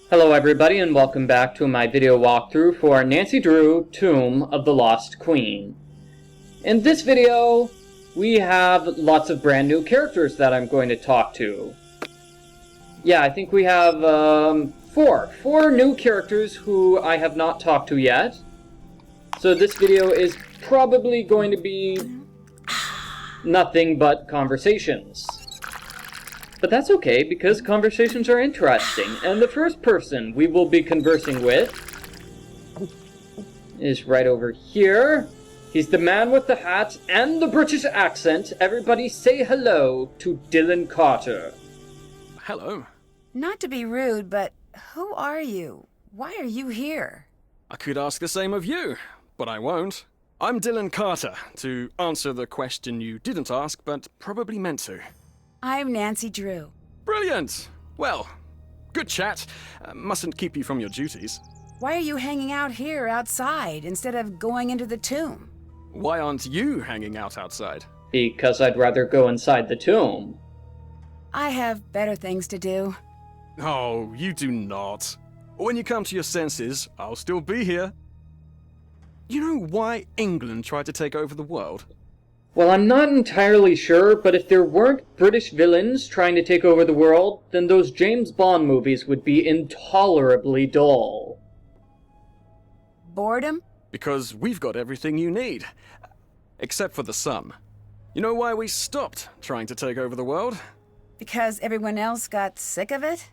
Hello everybody and welcome back to my video walkthrough for Nancy Drew, Tomb of the Lost Queen. In this video, we have lots of brand new characters that I'm going to talk to. Yeah, I think we have four new characters who I have not talked to yet. So this video is probably going to be nothing but conversations. But that's okay, because conversations are interesting, and the first person we will be conversing with is right over here. He's the man with the hat and the British accent. Everybody say hello to Dylan Carter. Hello. Not to be rude, but who are you? Why are you here? I could ask the same of you, but I won't. I'm Dylan Carter, to answer the question you didn't ask, but probably meant to. I'm Nancy Drew. Brilliant! Well, good chat. Mustn't keep you from your duties. Why are you hanging out here outside instead of going into the tomb? Why aren't you hanging out outside? Because I'd rather go inside the tomb. I have better things to do. Oh, you do not. When you come to your senses, I'll still be here. You know why England tried to take over the world? Well, I'm not entirely sure, but if there weren't British villains trying to take over the world, then those James Bond movies would be intolerably dull. Boredom? Because we've got everything you need. Except for the sun. You know why we stopped trying to take over the world? Because everyone else got sick of it?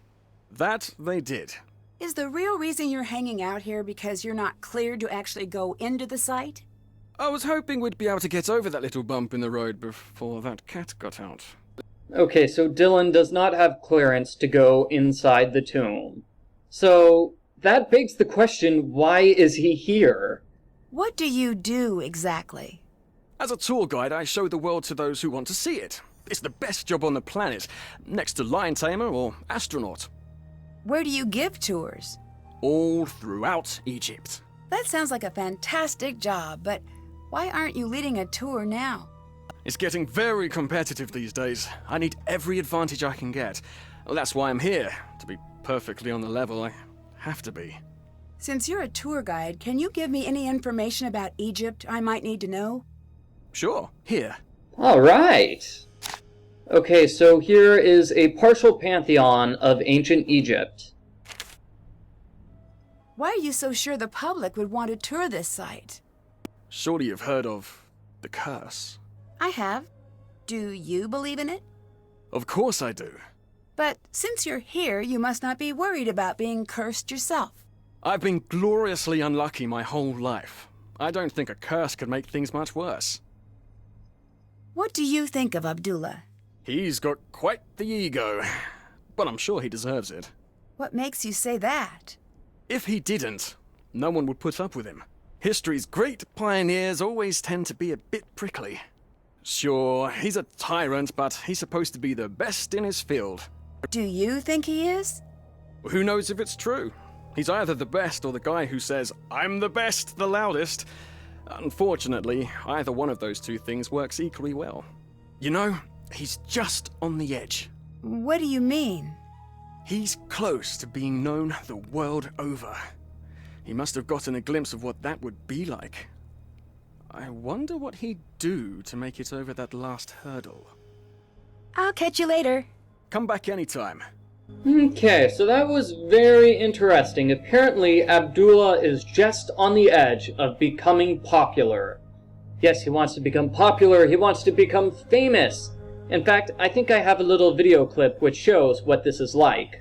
That they did. Is the real reason you're hanging out here because you're not cleared to actually go into the site? I was hoping we'd be able to get over that little bump in the road before that cat got out. Okay, so Dylan does not have clearance to go inside the tomb. So, that begs the question, why is he here? What do you do exactly? As a tour guide, I show the world to those who want to see it. It's the best job on the planet, next to lion tamer or astronaut. Where do you give tours? All throughout Egypt. That sounds like a fantastic job, but why aren't you leading a tour now? It's getting very competitive these days. I need every advantage I can get. Well, that's why I'm here. To be perfectly on the level, I have to be. Since you're a tour guide, can you give me any information about Egypt I might need to know? Sure, here. Alright. Okay, so here is a partial pantheon of ancient Egypt. Why are you so sure the public would want to tour this site? Surely you've heard of the curse. I have. Do you believe in it? Of course I do. But since you're here, you must not be worried about being cursed yourself. I've been gloriously unlucky my whole life. I don't think a curse could make things much worse. What do you think of Abdullah? He's got quite the ego, but I'm sure he deserves it. What makes you say that? If he didn't, no one would put up with him. History's great pioneers always tend to be a bit prickly. Sure, he's a tyrant, but he's supposed to be the best in his field. Do you think he is? Who knows if it's true? He's either the best or the guy who says, "I'm the best, the loudest." Unfortunately, either one of those two things works equally well. You know, he's just on the edge. What do you mean? He's close to being known the world over. He must have gotten a glimpse of what that would be like. I wonder what he'd do to make it over that last hurdle. I'll catch you later. Come back anytime. Okay, so that was very interesting. Apparently, Abdullah is just on the edge of becoming popular. Yes, he wants to become popular, he wants to become famous. In fact, I think I have a little video clip which shows what this is like.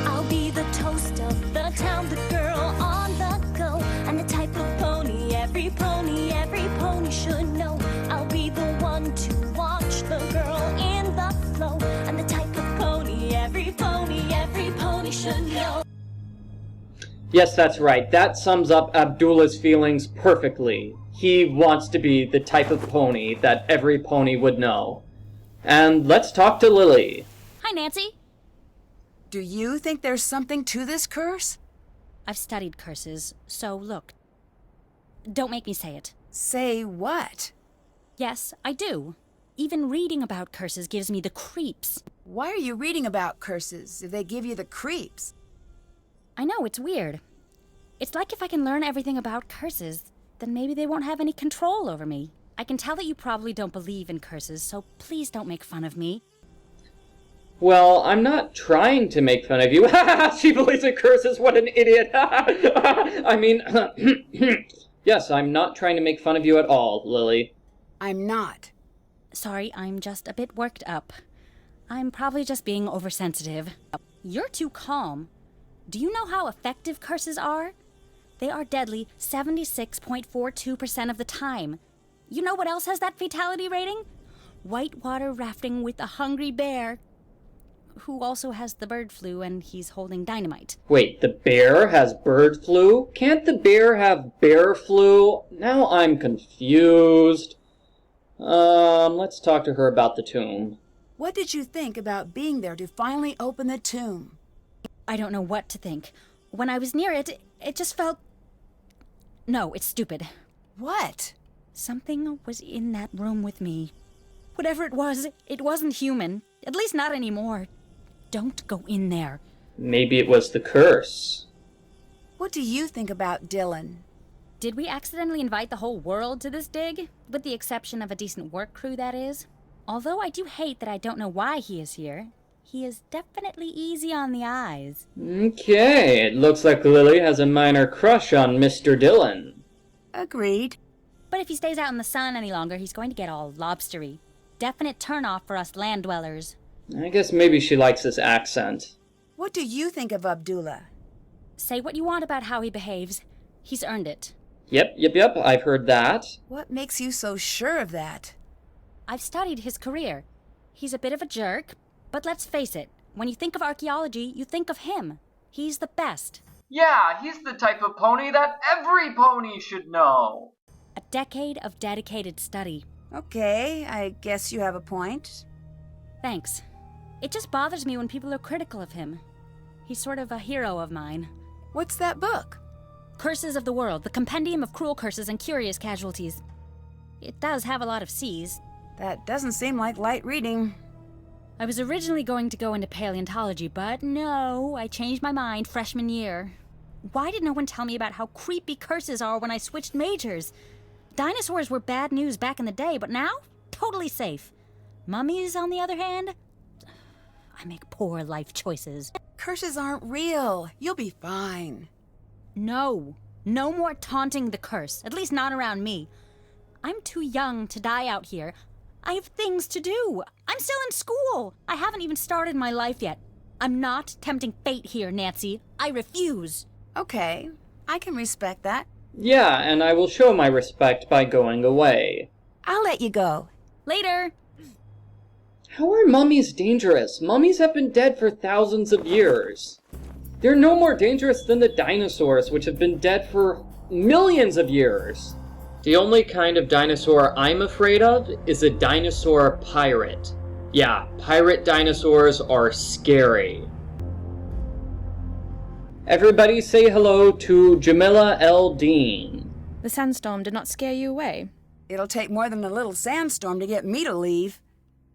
I'll be the toast of the town, the girl on the go, and the type of pony every pony should know. I'll be the one to watch the girl in the flow, and the type of pony every pony should know. Yes, that's right. That sums up Abdullah's feelings perfectly. He wants to be the type of pony that every pony would know. And let's talk to Lily. Hi, Nancy. Do you think there's something to this curse? I've studied curses, so look. Don't make me say it. Say what? Yes, I do. Even reading about curses gives me the creeps. Why are you reading about curses if they give you the creeps? I know, it's weird. It's like if I can learn everything about curses, then maybe they won't have any control over me. I can tell that you probably don't believe in curses, so please don't make fun of me. Well, I'm not trying to make fun of you. She believes in curses, what an idiot! I mean, yes, I'm not trying to make fun of you at all, Lily. I'm not. Sorry, I'm just a bit worked up. I'm probably just being oversensitive. You're too calm. Do you know how effective curses are? They are deadly 76.42% of the time. You know what else has that fatality rating? Whitewater rafting with a hungry bear, who also has the bird flu and he's holding dynamite. Wait, the bear has bird flu? Can't the bear have bear flu? Now I'm confused. Let's talk to her about the tomb. What did you think about being there to finally open the tomb? I don't know what to think. When I was near it, it just felt... No, it's stupid. What? Something was in that room with me. Whatever it wasn't human. At least not anymore. Don't go in there. Maybe it was the curse. What do you think about Dylan? Did we accidentally invite the whole world to this dig? With the exception of a decent work crew, that is. Although I do hate that I don't know why he is here. He is definitely easy on the eyes. Okay, it looks like Lily has a minor crush on Mr. Dylan. Agreed. But if he stays out in the sun any longer, he's going to get all lobstery. Definite turnoff for us land dwellers. I guess maybe she likes his accent. What do you think of Abdullah? Say what you want about how he behaves. He's earned it. Yep, I've heard that. What makes you so sure of that? I've studied his career. He's a bit of a jerk, but let's face it, when you think of archaeology, you think of him. He's the best. Yeah, he's the type of pony that every pony should know. A decade of dedicated study. Okay, I guess you have a point. Thanks. It just bothers me when people are critical of him. He's sort of a hero of mine. What's that book? Curses of the World, the compendium of cruel curses and curious casualties. It does have a lot of C's. That doesn't seem like light reading. I was originally going to go into paleontology, but no, I changed my mind freshman year. Why did no one tell me about how creepy curses are when I switched majors? Dinosaurs were bad news back in the day, but now, totally safe. Mummies, on the other hand, I make poor life choices. Curses aren't real. You'll be fine. No more taunting the curse, at least not around me. I'm too young to die out here. I have things to do. I'm still in school. I haven't even started my life yet. I'm not tempting fate here, Nancy. I refuse. Okay, I can respect that. Yeah, and I will show my respect by going away. I'll let you go. Later. How are mummies dangerous? Mummies have been dead for thousands of years. They're no more dangerous than the dinosaurs, which have been dead for millions of years. The only kind of dinosaur I'm afraid of is a dinosaur pirate. Yeah, pirate dinosaurs are scary. Everybody say hello to Jamila El-Dine. The sandstorm did not scare you away? It'll take more than a little sandstorm to get me to leave.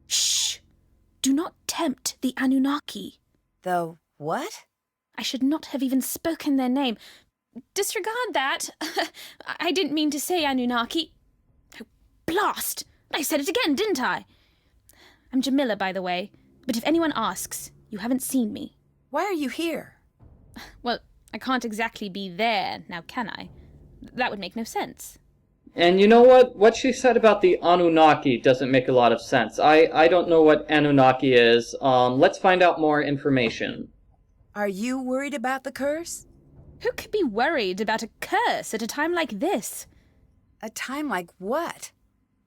Shh! Do not tempt the Anunnaki. The what? I should not have even spoken their name. Disregard that. I didn't mean to say Anunnaki. Oh, blast! I said it again, didn't I? I'm Jamila, by the way. But if anyone asks, you haven't seen me. Why are you here? Well, I can't exactly be there, now can I? That would make no sense. And you know what? What she said about the Anunnaki doesn't make a lot of sense. I don't know what Anunnaki is. Let's find out more information. Are you worried about the curse? Who could be worried about a curse at a time like this? A time like what?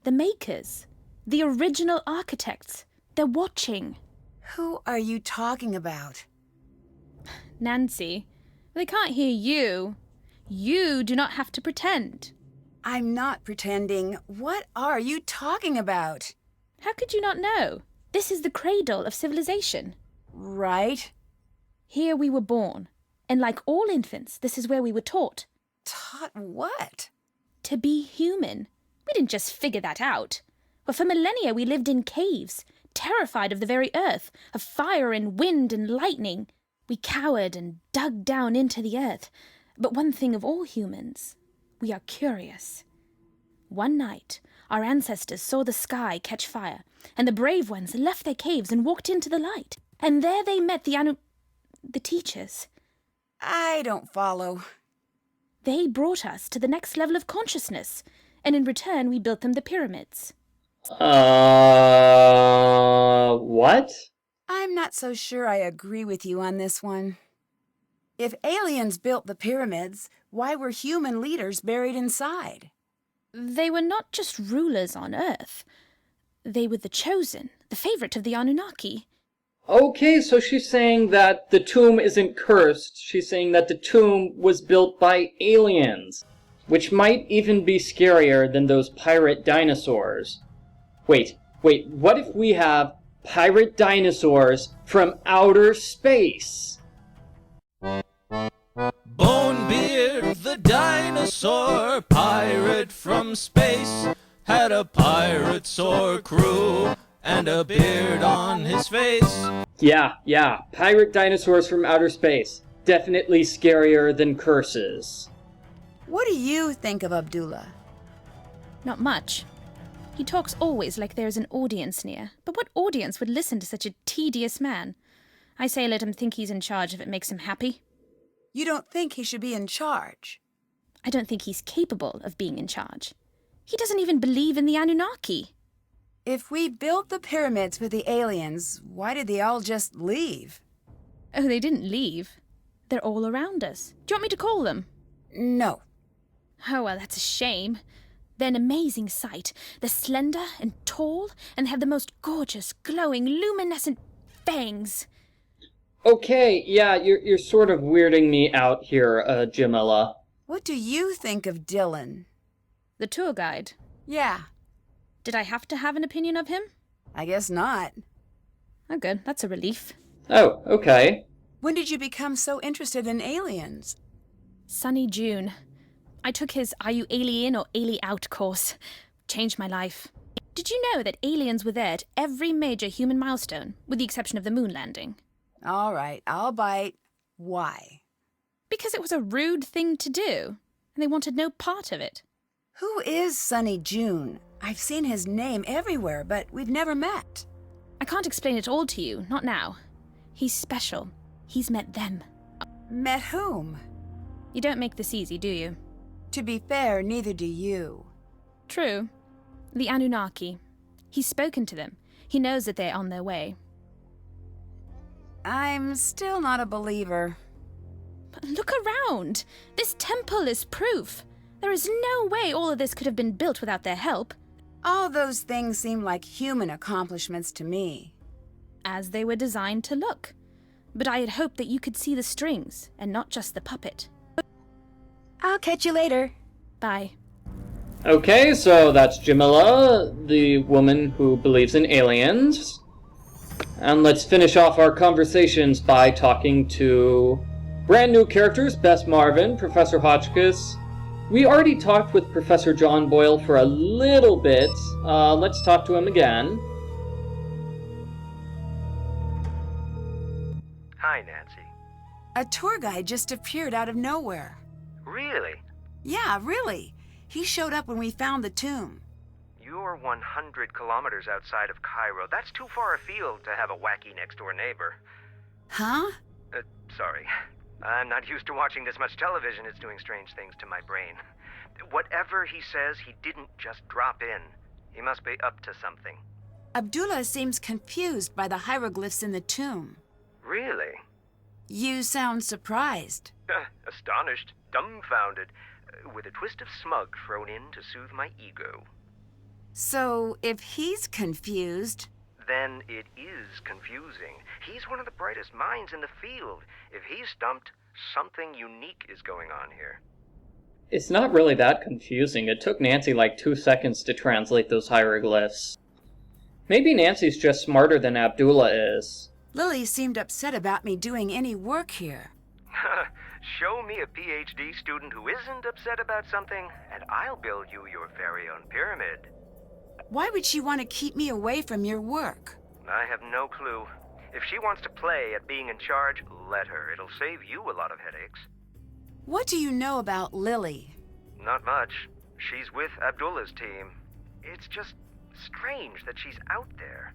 The makers. The original architects. They're watching. Who are you talking about? Nancy, they can't hear you. You do not have to pretend. I'm not pretending. What are you talking about? How could you not know? This is the cradle of civilization. Right. Here we were born, and like all infants, this is where we were taught. Taught what? To be human. We didn't just figure that out. Well, for millennia we lived in caves, terrified of the very earth, of fire and wind and lightning. We cowered and dug down into the earth. But one thing of all humans, we are curious. One night, our ancestors saw the sky catch fire, and the brave ones left their caves and walked into the light. And there they met the teachers. I don't follow. They brought us to the next level of consciousness, and in return we built them the pyramids. What? I'm not so sure I agree with you on this one. If aliens built the pyramids, why were human leaders buried inside? They were not just rulers on Earth. They were the chosen, the favorite of the Anunnaki. Okay, so she's saying that the tomb isn't cursed. She's saying that the tomb was built by aliens, which might even be scarier than those pirate dinosaurs. Wait, what if we have pirate dinosaurs from outer space? Bonebeard the dinosaur, pirate from space, had a pirate sore crew and a beard on his face. Yeah, pirate dinosaurs from outer space. Definitely scarier than curses. What do you think of Abdullah? Not much. He talks always like there's an audience near. But what audience would listen to such a tedious man? I say let him think he's in charge if it makes him happy. You don't think he should be in charge? I don't think he's capable of being in charge. He doesn't even believe in the Anunnaki. If we built the pyramids with the aliens, why did they all just leave? Oh, they didn't leave. They're all around us. Do you want me to call them? No. Oh, well, that's a shame. They're an amazing sight. They're slender and tall, and they have the most gorgeous, glowing, luminescent fangs. Okay, yeah, you're sort of weirding me out here, Jamila. What do you think of Dylan? The tour guide. Yeah, Did I have to have an opinion of him? I guess not. Oh, good. That's a relief. Oh, okay. When did you become so interested in aliens? Sunny June. I took his Are You Alien or Ali Out course. Changed my life. Did you know that aliens were there at every major human milestone, with the exception of the moon landing? All right, I'll bite. Why? Because it was a rude thing to do, and they wanted no part of it. Who is Sunny June? I've seen his name everywhere, but we've never met. I can't explain it all to you, not now. He's special. He's met them. Met whom? You don't make this easy, do you? To be fair, neither do you. True. The Anunnaki. He's spoken to them. He knows that they're on their way. I'm still not a believer. But look around! This temple is proof. There is no way all of this could have been built without their help. All those things seem like human accomplishments to me. As they were designed to look. But I had hoped that you could see the strings, and not just the puppet. I'll catch you later. Bye. Okay, so that's Jamila, the woman who believes in aliens. And let's finish off our conversations by talking to brand new characters, Bess Marvin, Professor Hotchkiss. We already talked with Professor John Bole for a little bit. Let's talk to him again. Hi, Nancy. A tour guide just appeared out of nowhere. Really? Yeah, really. He showed up when we found the tomb. You're 100 kilometers outside of Cairo. That's too far afield to have a wacky next-door neighbor. Huh? Sorry. I'm not used to watching this much television. It's doing strange things to my brain. Whatever he says, he didn't just drop in. He must be up to something. Abdullah seems confused by the hieroglyphs in the tomb. Really? You sound surprised. Astonished, dumbfounded, with a twist of smug thrown in to soothe my ego. So, if he's confused... Then it is confusing. He's one of the brightest minds in the field. If he's stumped, something unique is going on here. It's not really that confusing. It took Nancy like 2 seconds to translate those hieroglyphs. Maybe Nancy's just smarter than Abdullah is. Lily seemed upset about me doing any work here. Show me a PhD student who isn't upset about something, and I'll build you your very own pyramid. Why would she want to keep me away from your work? I have no clue. If she wants to play at being in charge, let her. It'll save you a lot of headaches. What do you know about Lily? Not much. She's with Abdullah's team. It's just strange that she's out there.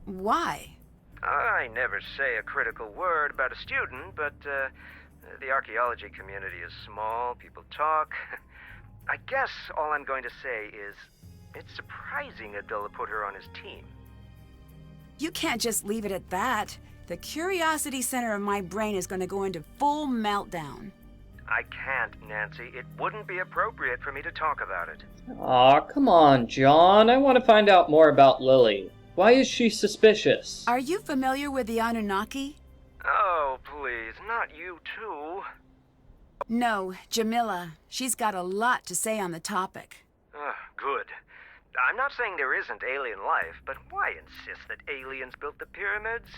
Why? I never say a critical word about a student, but the archaeology community is small, people talk. I guess all I'm going to say is it's surprising Abdullah put her on his team. You can't just leave it at that. The curiosity center of my brain is going to go into full meltdown. I can't, Nancy. It wouldn't be appropriate for me to talk about it. Aw, come on, John. I want to find out more about Lily. Why is she suspicious? Are you familiar with the Anunnaki? Oh, please, not you too. No, Jamila. She's got a lot to say on the topic. Good. I'm not saying there isn't alien life, but why insist that aliens built the pyramids?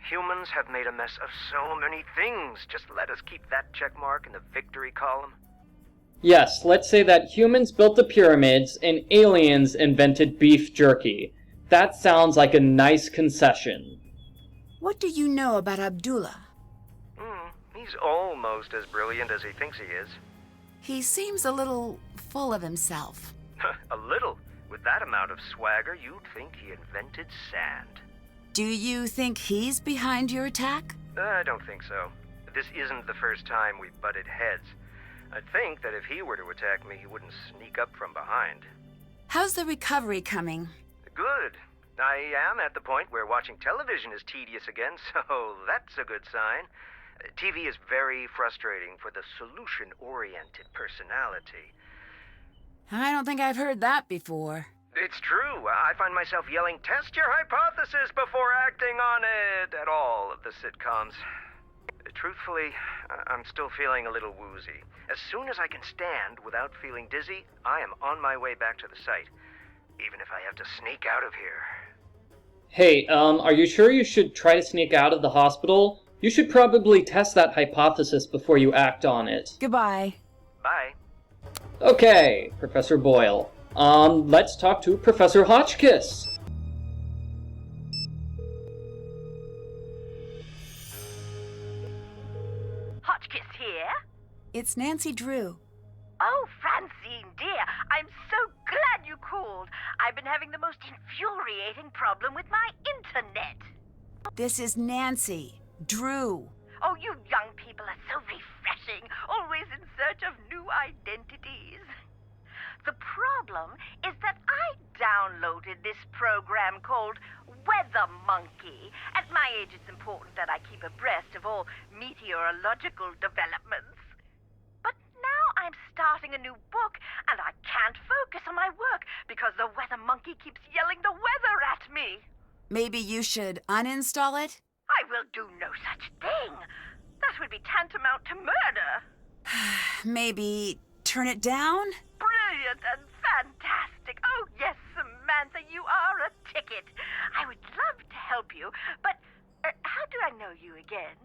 Humans have made a mess of so many things. Just let us keep that check mark in the victory column. Yes, let's say that humans built the pyramids and aliens invented beef jerky. That sounds like a nice concession. What do you know about Abdullah? He's almost as brilliant as he thinks he is. He seems a little full of himself. A little. With that amount of swagger, you'd think he invented sand. Do you think he's behind your attack? I don't think so. This isn't the first time we've butted heads. I'd think that if he were to attack me, he wouldn't sneak up from behind. How's the recovery coming? Good. I am at the point where watching television is tedious again, so that's a good sign. TV is very frustrating for the solution-oriented personality. I don't think I've heard that before. It's true. I find myself yelling, "Test your hypothesis before acting on it," at all of the sitcoms. Truthfully, I'm still feeling a little woozy. As soon as I can stand without feeling dizzy, I am on my way back to the site, even if I have to sneak out of here. Hey, are you sure you should try to sneak out of the hospital? You should probably test that hypothesis before you act on it. Goodbye. Bye. Okay, Professor Boyle. Let's talk to Professor Hotchkiss. Hotchkiss here? It's Nancy Drew. Oh, Francine, dear, I'm so glad you called. I've been having the most infuriating problem with my internet. This is Nancy Drew. Oh, you young people are so refreshing, always in search of new identities. The problem is that I downloaded this program called Weather Monkey. At my age, it's important that I keep abreast of all meteorological developments. But now I'm starting a new book, and I can't focus on my work because the Weather Monkey keeps yelling the weather at me. Maybe you should uninstall it? I will do no such thing. That would be tantamount to murder. Maybe turn it down? Brilliant and fantastic. Oh, yes, Samantha, you are a ticket. I would love to help you, but how do I know you again?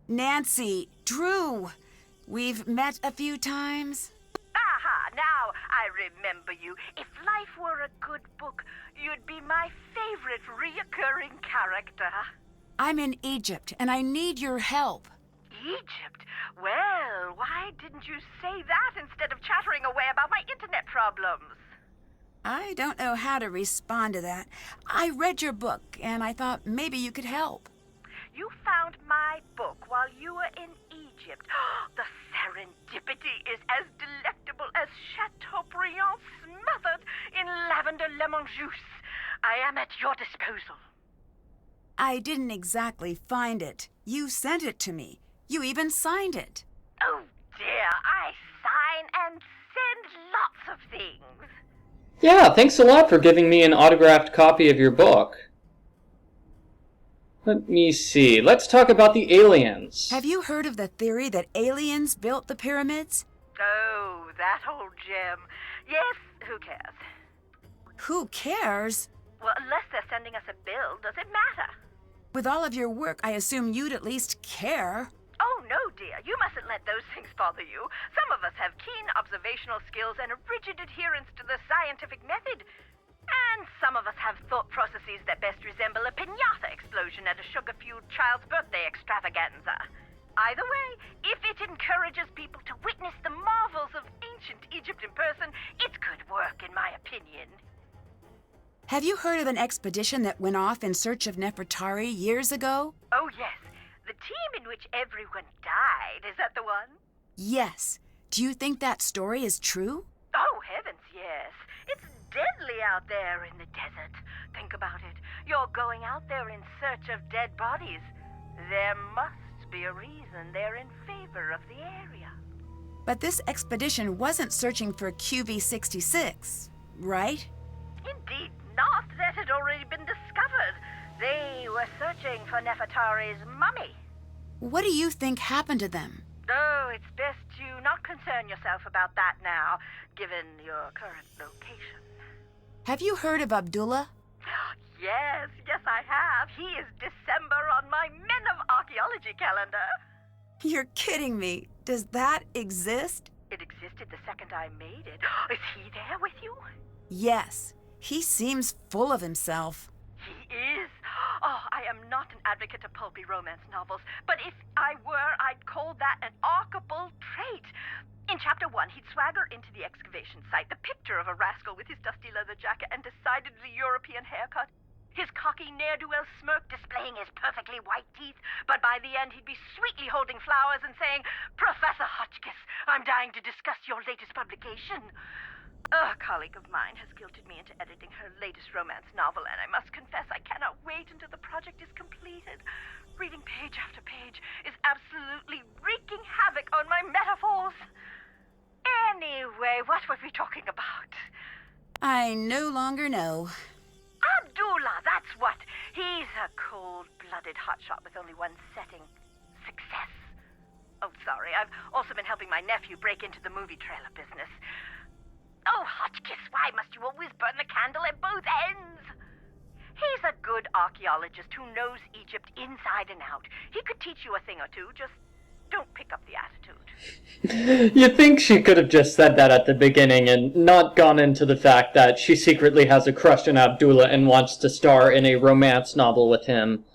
Nancy Drew. We've met a few times. Aha, now I remember you. If life were a good book, you'd be my favorite reoccurring character. I'm in Egypt, and I need your help. Egypt? Well, why didn't you say that instead of chattering away about my internet problems? I don't know how to respond to that. I read your book, and I thought maybe you could help. You found my book while you were in Egypt. The serendipity is as delectable as Chateaubriand smothered in lavender lemon juice. I am at your disposal. I didn't exactly find it. You sent it to me. You even signed it. Oh, dear, I sign and send lots of things. Yeah, thanks a lot for giving me an autographed copy of your book. Let me see. Let's talk about the aliens. Have you heard of the theory that aliens built the pyramids? Oh, that old gem. Yes, who cares? Who cares? Well, unless they're sending us a bill, does it matter? With all of your work, I assume you'd at least care. Oh, no, dear, you mustn't let those things bother you. Some of us have keen observational skills and a rigid adherence to the scientific method. And some of us have thought processes that best resemble a piñata explosion at a sugar-fueled child's birthday extravaganza. Either way, if it encourages people to witness the marvels of ancient Egypt in person, it's good work, in my opinion. Have you heard of an expedition that went off in search of Nefertari years ago? Oh, yes. The team in which everyone died. Is that the one? Yes. Do you think that story is true? Oh, heavens, yes. It's deadly out there in the desert. Think about it. You're going out there in search of dead bodies. There must be a reason they're in favor of the area. But this expedition wasn't searching for QV66, right? Indeed not. That had already been discovered. They were searching for Nefertari's mummy. What do you think happened to them? Oh, it's best you not concern yourself about that now, given your current location. Have you heard of Abdullah? Yes, I have. He is December on my Men of Archaeology calendar. You're kidding me. Does that exist? It existed the second I made it. Is he there with you? Yes. He seems full of himself. He is. Oh, I am not an advocate of pulpy romance novels, but if I were, I'd call that an archable trait. In Chapter 1, he'd swagger into the excavation site, the picture of a rascal with his dusty leather jacket and decidedly European haircut. His cocky ne'er-do-well smirk displaying his perfectly white teeth, but by the end he'd be sweetly holding flowers and saying, "Professor Hotchkiss, I'm dying to discuss your latest publication." A colleague of mine has guilted me into editing her latest romance novel, and I must confess I cannot wait until the project is completed. Reading page after page is absolutely wreaking havoc on my metaphors. Anyway, what were we talking about? I no longer know. Abdullah, that's what. He's a cold-blooded hotshot with only one setting: success. Oh, sorry, I've also been helping my nephew break into the movie trailer business. Oh, Hotchkiss, why must you always burn the candle at both ends? He's a good archaeologist who knows Egypt inside and out. He could teach you a thing or two, just don't pick up the attitude. You think she could have just said that at the beginning and not gone into the fact that she secretly has a crush on Abdullah and wants to star in a romance novel with him.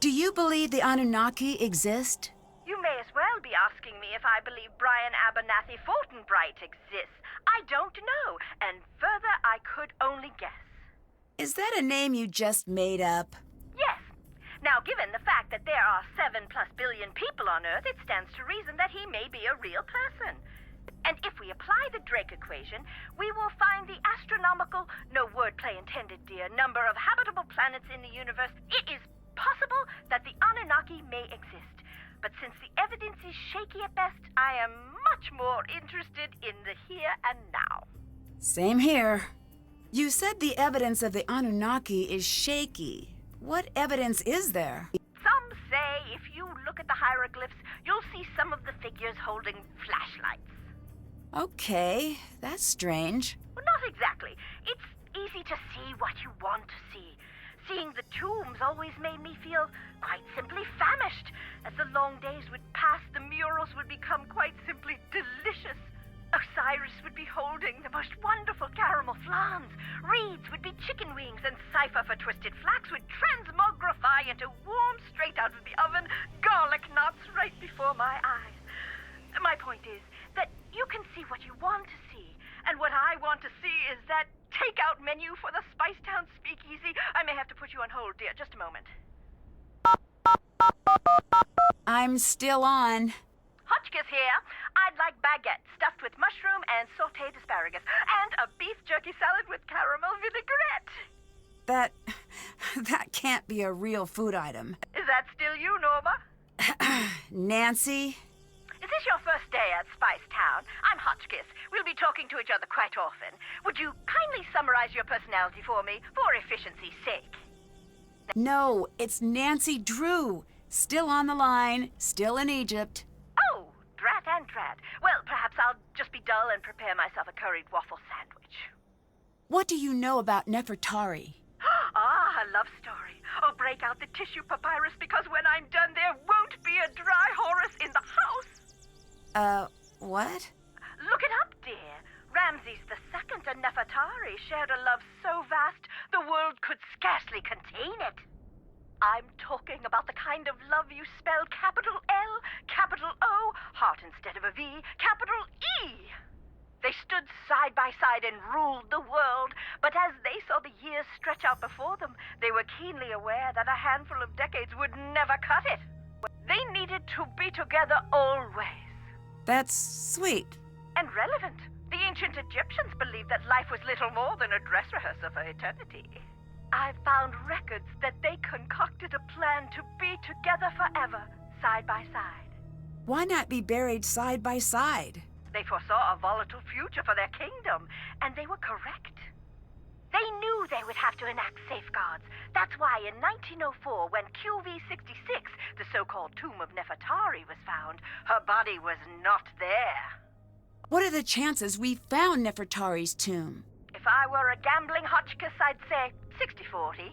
Do you believe the Anunnaki exist? You may as well be asking me if I believe Brian Abernathy Fortinbright exists. I don't know, and further I could only guess. Is that a name you just made up? Yes. Now, given the fact that there are 7+ billion people on Earth, it stands to reason that he may be a real person. And if we apply the Drake equation, we will find the astronomical, no wordplay intended, dear, number of habitable planets in the universe. It is possible that the Anunnaki may exist. But since the evidence is shaky at best, I am much more interested in the here and now. Same here. You said the evidence of the Anunnaki is shaky. What evidence is there? Some say if you look at the hieroglyphs, you'll see some of the figures holding flashlights. Okay, that's strange. Well, not exactly. It's easy to see what you want to see. Seeing the tombs always made me feel quite simply famished. As the long days would pass, the murals would become quite simply delicious. Osiris would be holding the most wonderful caramel flans. Reeds would be chicken wings, and cipher for twisted flax would transmogrify into warm, straight out of the oven, garlic knots right before my eyes. My point is that you can see what you want to see, and what I want to see is that takeout menu for the Spicetown Speakeasy. I may have to put you on hold, dear. Just a moment. I'm still on. Hotchkiss here. I'd like baguette stuffed with mushroom and sautéed asparagus, and a beef jerky salad with caramel vinaigrette. That can't be a real food item. Is that still you, Norma? Nancy? Is this your first day at Spicetown? I'm Hotchkiss. We'll be talking to each other quite often. Would you kindly summarize your personality for me, for efficiency's sake? No, it's Nancy Drew. Still on the line, still in Egypt. Oh, drat and drat. Well, perhaps I'll just be dull and prepare myself a curried waffle sandwich. What do you know about Nefertari? Ah, a love story. Oh, break break out the tissue papyrus because when I'm done, there won't be a dry Horus in the house. What? Look it up, dear. Ramses II and Nefertari shared a love so vast the world could scarcely contain it. I'm talking about the kind of love you spell capital L, capital O, heart instead of a V, capital E. They stood side by side and ruled the world, but as they saw the years stretch out before them, they were keenly aware that a handful of decades would never cut it. They needed to be together always. That's sweet. And relevant. The ancient Egyptians believed that life was little more than a dress rehearsal for eternity. I found records that they concocted a plan to be together forever, side by side. Why not be buried side by side? They foresaw a volatile future for their kingdom, and they were correct. They knew they would have to enact safeguards. That's why in 1904, when QV-66, the so-called tomb of Nefertari, was found, her body was not there. What are the chances we found Nefertari's tomb? If I were a gambling Hotchkiss, I'd say 60-40.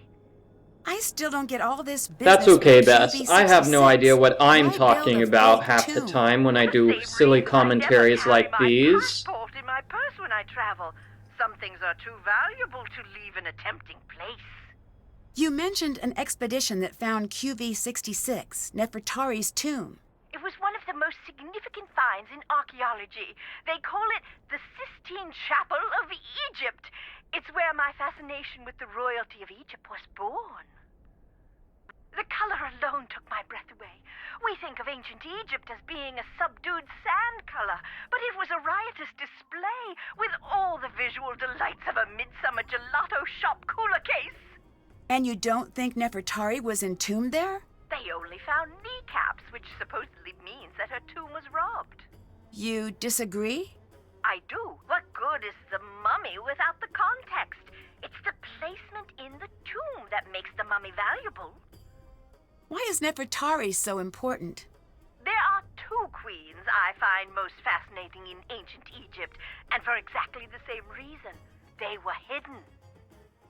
I still don't get all this business. That's okay, with Bess. I have no QV-66. idea what I'm Why talking build a about fake half the tomb? time when I do The same silly reason I never commentaries carry like my these. passport in my purse when I travel. Some things are too valuable to leave in a tempting place. You mentioned an expedition that found QV-66, Nefertari's tomb. It was one of the most significant finds in archaeology. They call it the Sistine Chapel of Egypt. It's where my fascination with the royalty of Egypt was born. The color alone took my breath away. We think of ancient Egypt as being a subdued sand color, but it was a riotous display with all the visual delights of a midsummer gelato shop cooler case. And you don't think Nefertari was entombed there? They only found kneecaps, which supposedly means that her tomb was robbed. You disagree? I do. What good is the mummy without the context? It's the placement in the tomb that makes the mummy valuable. Why is Nefertari so important? There are two queens I find most fascinating in ancient Egypt, and for exactly the same reason. They were hidden.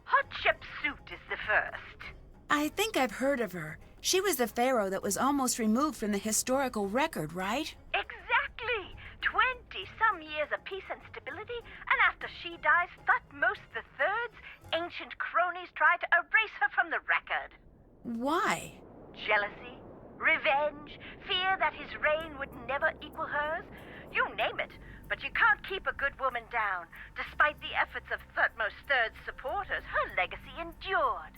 Hatshepsut is the first. I think I've heard of her. She was the pharaoh that was almost removed from the historical record, right? Exactly. 20-some years of peace and stability, and after she dies, Thutmose III's ancient cronies try to erase her from the record. Why? Jealousy, revenge, fear that his reign would never equal hers. You name it, but you can't keep a good woman down. Despite the efforts of Thutmose III's supporters, her legacy endured.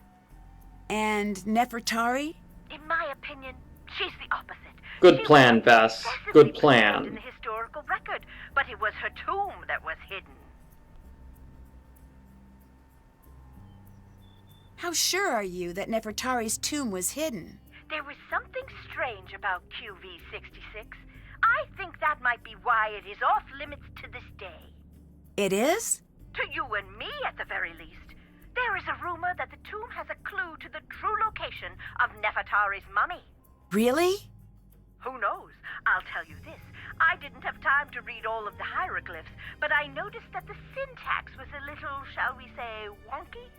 And Nefertari? In my opinion, she's the opposite. Good She plan, was Bess. excessively Good preserved plan. in the historical record, but it was her tomb that was hidden. How sure are you that Nefertari's tomb was hidden? There was something strange about QV-66. I think that might be why it is off limits to this day. It is? To you and me, at the very least. There is a rumor that the tomb has a clue to the true location of Nefertari's mummy. Really? Who knows? I'll tell you this. I didn't have time to read all of the hieroglyphs, but I noticed that the syntax was a little, shall we say, wonky?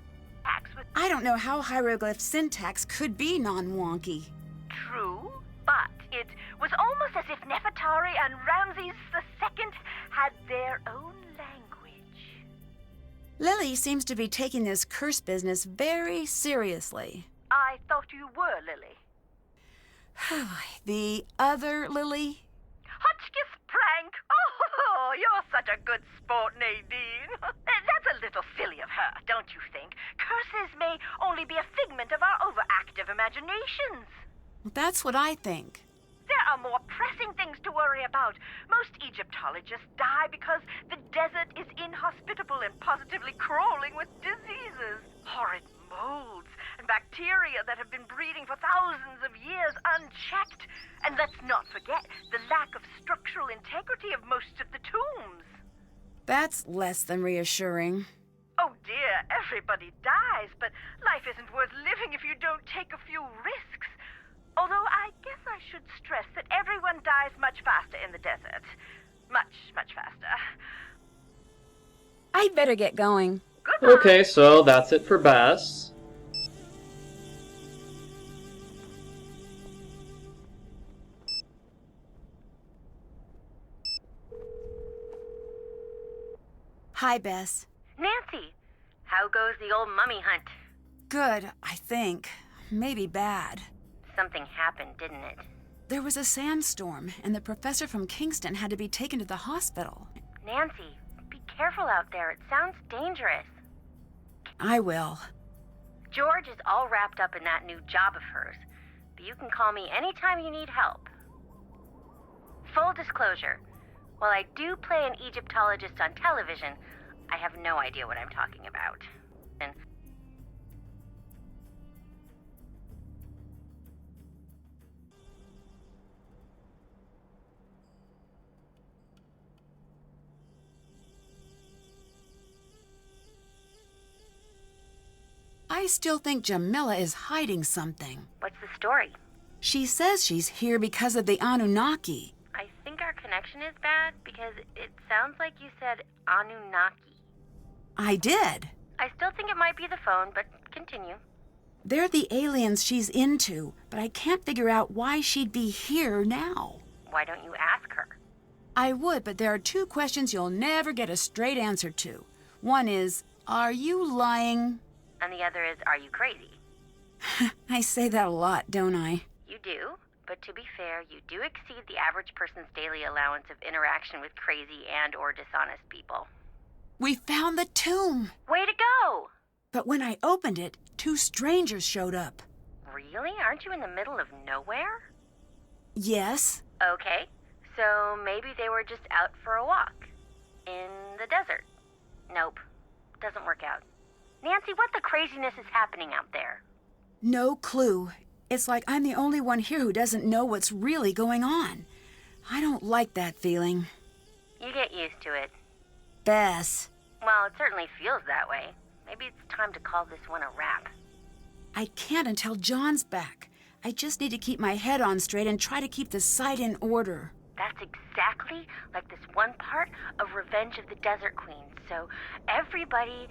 I don't know how hieroglyph syntax could be non-wonky. True, but it was almost as if Nefertari and Ramses II had their own language. Lily seems to be taking this curse business very seriously. I thought you were, Lily. The other Lily? Hotchkiss prank! Oh, you're such a good sport, Nadine. That's a little silly of her, don't you think? Curses may only be a figment of our overactive imaginations. That's what I think. There are more pressing things to worry about. Most Egyptologists die because the desert is inhospitable and positively crawling with diseases. Horrid molds and bacteria that have been breeding for thousands of years unchecked. And let's not forget the lack of structural integrity of most of the tombs. That's less than reassuring. Oh dear, everybody dies, but life isn't worth living if you don't take a few risks. Although I guess I should stress that everyone dies much faster in the desert. Much, much faster. I'd better get going. Goodbye. Okay, so that's it for Bess. Hi, Bess. Nancy, how goes the old mummy hunt? Good, I think. Maybe bad. Something happened, didn't it? There was a sandstorm, and the professor from Kingston had to be taken to the hospital. Nancy, be careful out there. It sounds dangerous. I will. George is all wrapped up in that new job of hers, but you can call me anytime you need help. Full disclosure, while I do play an Egyptologist on television, I have no idea what I'm talking about. And I still think Jamila is hiding something. what's the story? She says she's here because of the Anunnaki. I think our connection is bad because it sounds like you said Anunnaki. I did. I still think it might be the phone, but continue. They're the aliens she's into, but I can't figure out why she'd be here now. Why don't you ask her? I would, but there are two questions you'll never get a straight answer to. One is, are you lying? And the other is, are you crazy? I say that a lot, don't I? You do, but to be fair, you do exceed the average person's daily allowance of interaction with crazy and or dishonest people. We found the tomb. Way to go! But when I opened it, two strangers showed up. Really? Aren't you in the middle of nowhere? Yes. Okay, so maybe they were just out for a walk. In the desert. Nope, doesn't work out. Nancy, what the craziness is happening out there? No clue. It's like I'm the only one here who doesn't know what's really going on. I don't like that feeling. You get used to it. Bess. Well, it certainly feels that way. Maybe it's time to call this one a wrap. I can't until John's back. I just need to keep my head on straight and try to keep the site in order. That's exactly like this one part of Revenge of the Desert Queen. So everybody...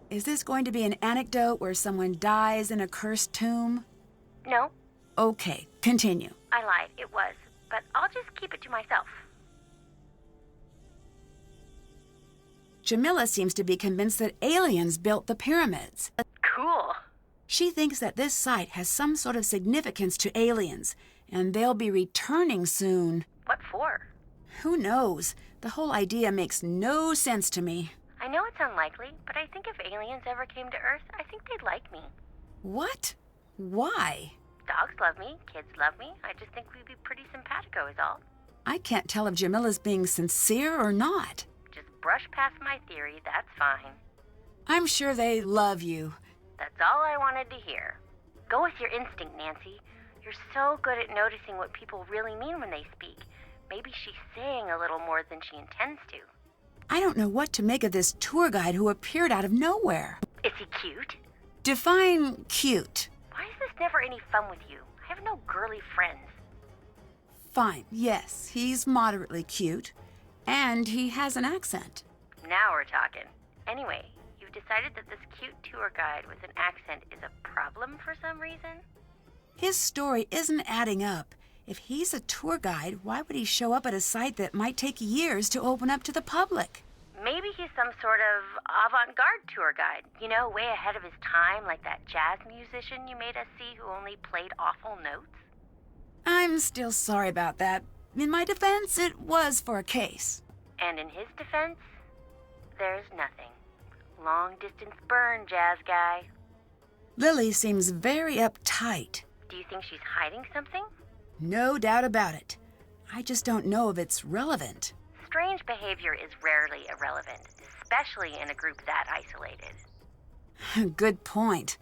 Is this going to be an anecdote where someone dies in a cursed tomb? No, Okay, continue. I lied. It was. But I'll just keep it to myself. Jamila seems to be convinced that aliens built the pyramids. Cool. She thinks that this site has some sort of significance to aliens, and they'll be returning soon. What for? Who knows? The whole idea makes no sense to me. I know it's unlikely, but I think if aliens ever came to Earth, I think they'd like me. What? Why? Dogs love me, kids love me. I just think we'd be pretty simpatico is all. I can't tell if Jamila's being sincere or not. Just brush past my theory, that's fine. I'm sure they love you. That's all I wanted to hear. Go with your instinct, Nancy. You're so good at noticing what people really mean when they speak. Maybe she's saying a little more than she intends to. I don't know what to make of this tour guide who appeared out of nowhere. Is he cute? Define cute. Why is this never any fun with you? I have no girly friends. Fine, yes, he's moderately cute. And he has an accent. Now we're talking. Anyway, you've decided that this cute tour guide with an accent is a problem for some reason? His story isn't adding up. If he's a tour guide, why would he show up at a site that might take years to open up to the public? Maybe he's some sort of avant-garde tour guide. You know, way ahead of his time, like that jazz musician you made us see who only played awful notes. I'm still sorry about that. In my defense, it was for a case. And in his defense, there's nothing. Long-distance burn, jazz guy. Lily seems very uptight. Do you think she's hiding something? No doubt about it. I just don't know if it's relevant. Strange behavior is rarely irrelevant, especially in a group that isolated. Good point.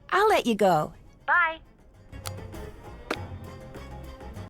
I'll let you go.